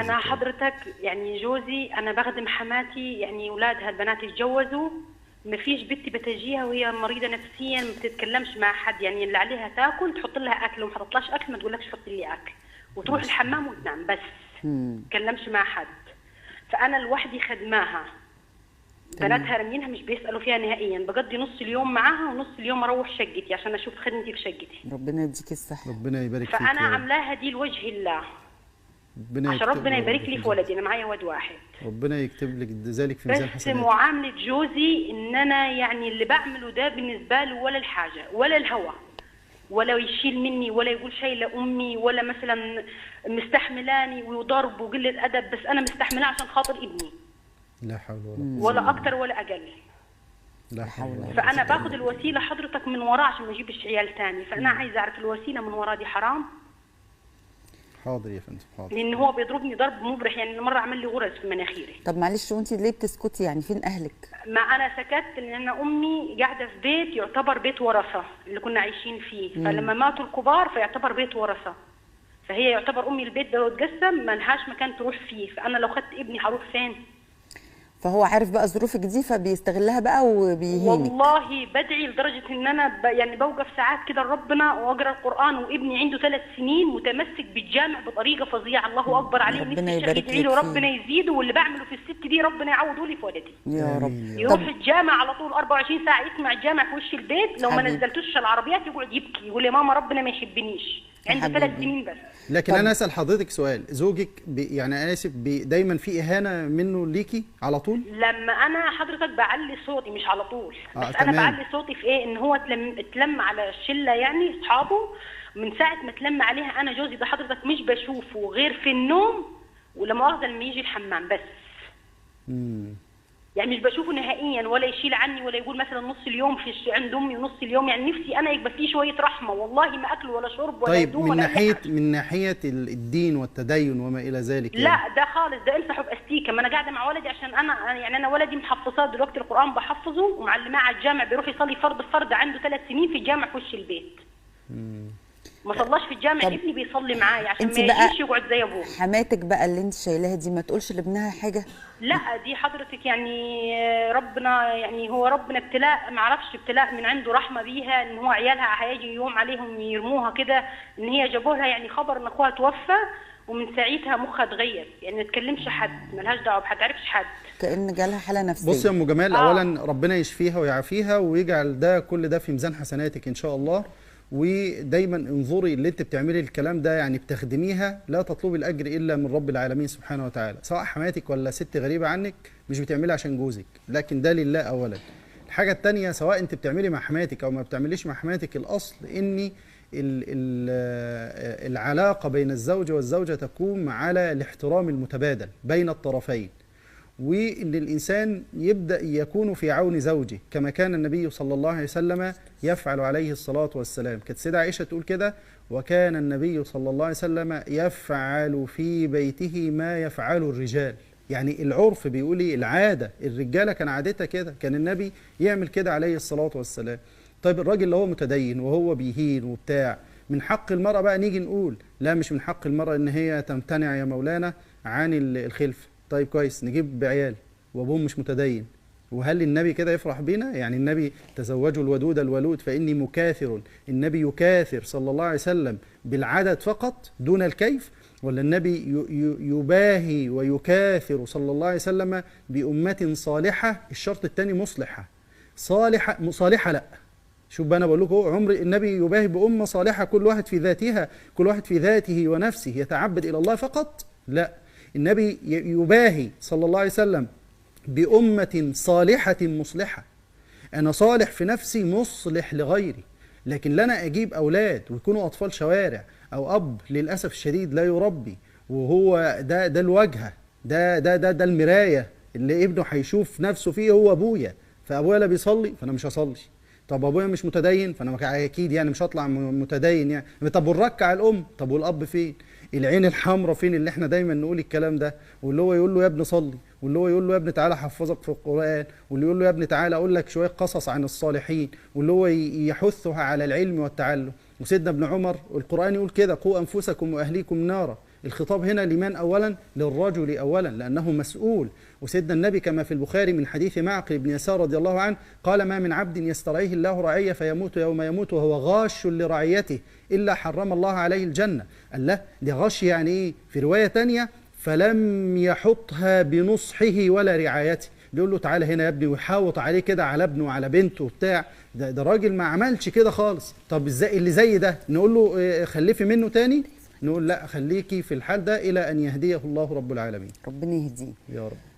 انا حضرتك يعني جوزي انا بخدم حماتي، يعني اولادها البنات اتجوزوا، ما فيش بنت بتجيها وهي مريضه نفسيا ما بتتكلمش مع حد، يعني اللي عليها تاكل تحط لها اكل وما حطلهاش اكل ما تقولكش حطي لي اكل، وتروح الحمام وتنام بس. ما تتكلمش مع حد. فانا لوحدي خدماها، بناتها رامينها مش بيسالوا فيها نهائيا، بقضي نص اليوم معاها ونص اليوم اروح شقتي عشان اشوف خدمتي في شقتي. ربنا يديك الصحه. ربنا يبارك فيك. فانا عاملاها دي لوجه الله، عشان ربنا يبارك لي في ولدي. انا معايا ولد واحد، ربنا يكتب لك ذلك في ميزان بس حسناتك. معامله جوزي ان انا يعني اللي بعمله ده بالنسبه له ولا الحاجه ولا الهوى، ولا يشيل مني ولا يقول شايله امي، ولا مثلا مستحملاني وضرب وقله ادب، بس انا مستحملاه عشان خاطر ابني، لا حول ولا قوه. ولا اكتر ولا اقل. لا حول ولا قوه. فانا باخذ الوسيله حضرتك من وراه عشان ما اجيبش عيال تاني، فانا عايزه اعرف الوسيله من وراه دي حرام؟ حاضر يا فندم، حاضر. لان هو بيضربني ضرب مبرح، يعني مره عمل لي غرز في مناخيري. طب معلش وانت ليه بتسكتي؟ يعني فين اهلك؟ ما انا سكت لان انا امي قاعده في بيت يعتبر بيت ورثه اللي كنا عايشين فيه، فلما ماتوا الكبار فيعتبر بيت ورثه، فهي يعتبر امي البيت ده لو اتقسم ما لهاش مكان تروح فيه، فانا لو خدت ابني هروح فين؟ فهو عارف بقى ظروفك دي فبيستغلها بقى وبيهينك. والله بدعي لدرجه ان انا يعني بوقف ساعات كده لربنا واقرا القران، وابني عنده 3 سنين متمسك بالجامع بطريقه فظيعه، الله اكبر عليه. ربنا نفسي يبارك يدعي له لك ربنا يزيده، واللي بعمله في الست دي ربنا يعوضه لي في ولدي يا رب. يروح الجامع على طول 24 ساعه، يسمع الجامع في وش البيت، لو ما حبيبي. نزلتوش العربيات يقعد يبكي يقول يا ماما ربنا ما يحبنيش، عنده 3 حبيبي. سنين بس. لكن انا اسال حضرتك سؤال، زوجك يعني انا اسف دايما في اهانه منه ليكي على طول؟ لما انا حضرتك بعلي صوتي مش على طول، بس انا تمام. بعلي صوتي في ايه؟ ان هو اتلم على الشله يعني اصحابه، من ساعه ما اتلم عليها انا جوزي ده حضرتك مش بشوفه غير في النوم ولا مؤاخذه لما يجي الحمام بس. يعني مش بشوفه نهائيا، ولا يشيل عني ولا يقول مثلا نص اليوم في عند امي ونص اليوم، يعني نفسي انا يبقى فيه شويه رحمه، والله ما اكل ولا شرب ولا طيب هدوم من ولا ناحيه أي حاجة. من ناحيه الدين والتدين وما الى ذلك يعني. لا ده خالص، ده امسحه باستيكه، ما انا قاعده مع ولدي عشان انا يعني انا ولدي محفظاه دلوقتي القران بحفظه ومعلماه على الجامع، بيروح يصلي فرض عنده 3 سنين في الجامع في وش البيت. ما صلاش في الجامع، ابني بيصلي معايا عشان ما يجيش يقعد زي ابوه. حماتك بقى اللي انت شايلاها دي ما تقولش لابنها حاجه؟ لا دي حضرتك يعني ربنا، يعني هو ربنا ابتلاء، ما اعرفش ابتلاء من عنده رحمه بيها، ان هو عيالها هيجي يوم عليهم يرموها كده، ان هي جابوا لها يعني خبر ان اخوها توفى، ومن ساعتها مخها اتغير، يعني ما تكلمش حد، ملهاش دعوه بحد، تعرفش حد، كأن جالها حاله نفسيه. بص يا ام جمال، اولا ربنا يشفيها ويعافيها ويجعل ده كل ده في ميزان حسناتك ان شاء الله. ودايما انظري اللي انت بتعملي الكلام ده، يعني بتخدميها، لا تطلبي الاجر الا من رب العالمين سبحانه وتعالى، سواء حماتك ولا ست غريبه عنك، مش بتعملي عشان جوزك، لكن ده لله اولا. الحاجه الثانيه، سواء انت بتعملي مع حماتك او ما بتعمليش مع حماتك، الاصل ان العلاقه بين الزوج والزوجه تقوم على الاحترام المتبادل بين الطرفين، وإن الإنسان يبدأ يكون في عون زوجه كما كان النبي صلى الله عليه وسلم يفعل عليه الصلاة والسلام. كانت سيدة عائشة تقول كده: وكان النبي صلى الله عليه وسلم يفعل في بيته ما يفعل الرجال. يعني العرف بيقول العادة، الرجالة كان عادتها كده، كان النبي يعمل كده عليه الصلاة والسلام. طيب الراجل اللي هو متدين وهو بيهين وبتاع، من حق المرأة بقى نيجي نقول لا مش من حق المرأة إن هي تمتنع يا مولانا عن الخلفة. طيب كويس، نجيب بعيال وابوهم مش متدين، وهل النبي كده يفرح بينا؟ يعني النبي تزوجوا الودود الولود فإني مكاثر، النبي يكاثر صلى الله عليه وسلم بالعدد فقط دون الكيف، ولا النبي يباهي ويكاثر صلى الله عليه وسلم بأمة صالحة؟ الشرط الثاني مصلحة. صالحة لا، شوف بقى انا بقول لكم، عمر النبي يباهي بأمة صالحة كل واحد في ذاتها، كل واحد في ذاته ونفسه يتعبد إلى الله فقط؟ لا، النبي يباهي صلى الله عليه وسلم بأمة صالحة مصلحة. أنا صالح في نفسي مصلح لغيري، لكن لنا أجيب أولاد ويكونوا أطفال شوارع، أو أب للأسف الشديد لا يربي، وهو ده الواجهة، ده المراية اللي ابنه هيشوف نفسه فيه، هو أبويا، فأبويا لا بيصلي فأنا مش هصلي، طب أبويا مش متدين فأنا أكيد يعني مش هطلع متدين يعني، طب ونركع الأم، طب والأب فين؟ العين الحمراء فين اللي احنا دايما نقول الكلام ده، واللي هو يقول له يا ابني صلي، واللي هو يقول له يا ابني تعالى احفظك في القرآن، واللي يقول له يا ابني تعالى اقول لك شويه قصص عن الصالحين، واللي هو يحثها على العلم والتعلم. وسيدنا ابن عمر القرآن يقول كده: قوا انفسكم واهليكم نارا، الخطاب هنا لمن أولا؟ للرجل أولا، لأنه مسؤول. وسيدنا النبي كما في البخاري من حديث معقل بن يسار رضي الله عنه قال: ما من عبد يسترعيه الله رعية فيموت يوم يموت وهو غاش لرعيته إلا حرم الله عليه الجنة. قال له دي غش يعني إيه؟ في رواية تانية: فلم يحطها بنصحه ولا رعايته. بيقول له تعالى هنا يا ابني، ويحاوط عليه كده على ابنه وعلى بنته وبتاع. ده راجل ما عملش كده خالص. طب ازاي اللي زي ده نقول له خلفي منه تاني؟ نقول لا، خليكي في الحال ده إلى أن يهديه الله رب العالمين. ربنا يهديه يا رب.